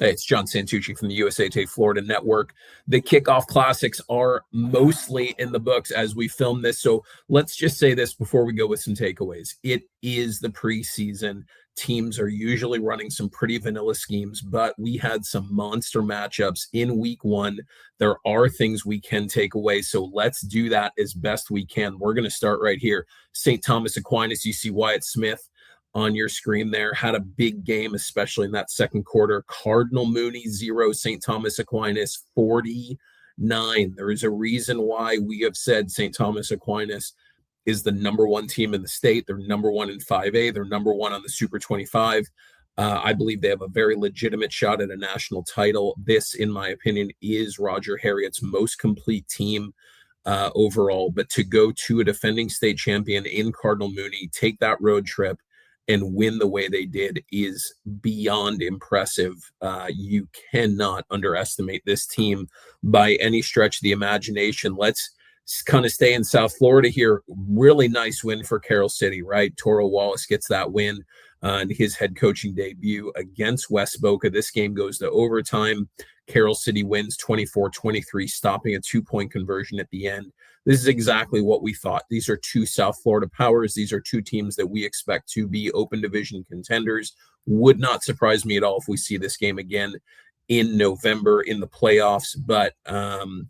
Hey, it's Jon Santucci from the USA Today Florida Network. The Kickoff Classics are mostly in the books as we film this. So let's just say this before we go with some takeaways. It is the preseason. Teams are usually running some pretty vanilla schemes, but we had some monster matchups in week one. There are things we can take away. So let's do that as best we can. We're going to start right here. St. Thomas Aquinas, you see Wyatt Smith on your screen there, had a big game, especially in that second quarter. Cardinal Mooney 0, St. Thomas Aquinas 49. There is a reason why we have said St. Thomas Aquinas is the number one team in the state. They're number one in 5A. They're number one on the Super 25. I believe they have a very legitimate shot at a national title. This, in my opinion, is Roger Harriet's most complete team overall. But to go to a defending state champion in Cardinal Mooney, take that road trip, and win the way they did is beyond impressive. You cannot underestimate this team by any stretch of the imagination. Let's kind of stay in South Florida here. Really nice win for Carol City, right? Toro Wallace gets that win in his head coaching debut against West Boca. This game goes to overtime. Carol City wins 24-23, stopping a 2-point conversion at the end. This is exactly what we thought. These are two South Florida powers. These are two teams that we expect to be open division contenders. Would not surprise me at all if we see this game again in November in the playoffs. But, and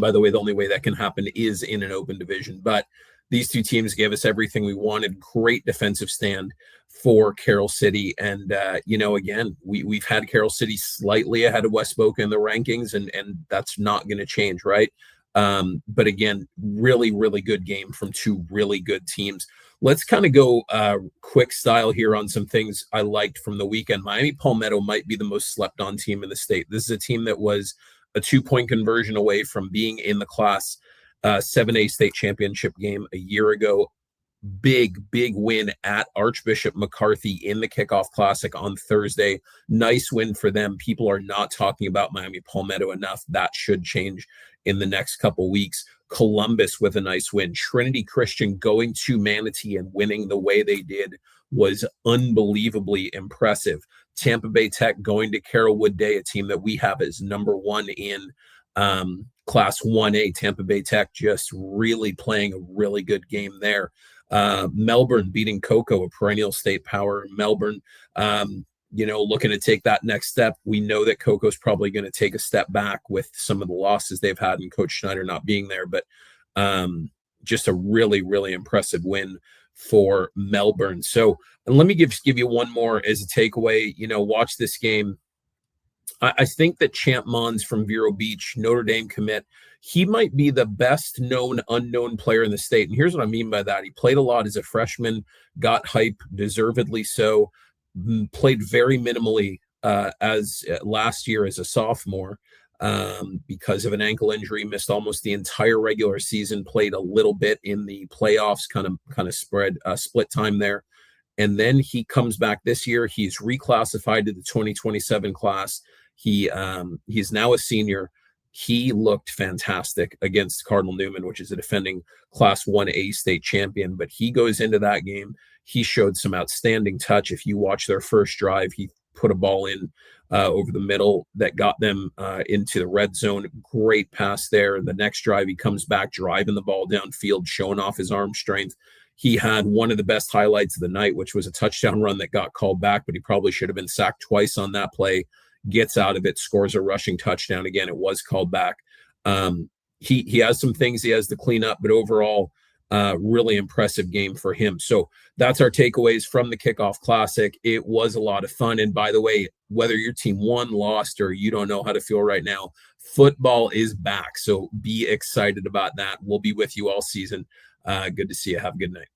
by the way, the only way that can happen is in an open division. But these two teams gave us everything we wanted. Great defensive stand for Carol City. And, again, we've had Carol City slightly ahead of West Boca in the rankings, and that's not going to change, right? But again, really, really good game from two really good teams. Let's kind of go quick style here on some things I liked from the weekend. Miami Palmetto might be the most slept on team in the state. This is a team that was a 2-point conversion away from being in the Class 7A state championship game a year ago. Big win at Archbishop McCarthy in the Kickoff Classic on Thursday. Nice win for them. People are not talking about Miami Palmetto enough. That should change in the next couple weeks. Columbus with a nice win. Trinity Christian going to Manatee and winning the way they did was unbelievably impressive. Tampa Bay Tech going to Carrollwood Day, a team that we have as number one in Class 1A. Tampa Bay Tech just really playing a really good game there. Melbourne beating Cocoa, a perennial state power. Melbourne, looking to take that next step. We know that Cocoa's probably going to take a step back with some of the losses they've had and Coach Schneider not being there, but just a really, really impressive win for Melbourne. So, and let me give you one more as a takeaway. Watch this game. I think that Champ Mons from Vero Beach, Notre Dame commit, he might be the best known unknown player in the state. And here's what I mean by that. He played a lot as a freshman, got hype, deservedly so, played very minimally as last year as a sophomore because of an ankle injury, missed almost the entire regular season, played a little bit in the playoffs, kind of split time there. And then he comes back this year. He's reclassified to the 2027 class. He's now a senior. He looked fantastic against Cardinal Newman, which is a defending Class 1A state champion. But he goes into that game. He showed some outstanding touch. If you watch their first drive, he put a ball in over the middle that got them into the red zone. Great pass there. The next drive, he comes back driving the ball downfield, showing off his arm strength. He had one of the best highlights of the night, which was a touchdown run that got called back, but he probably should have been sacked twice on that play. Gets out of it, scores a rushing touchdown. Again, it was called back. He has some things he has to clean up, but overall, really impressive game for him. So that's our takeaways from the Kickoff Classic. It was a lot of fun. And by the way, whether your team won, lost, or you don't know how to feel right now, football is back. So be excited about that. We'll be with you all season. Good to see you. Have a good night.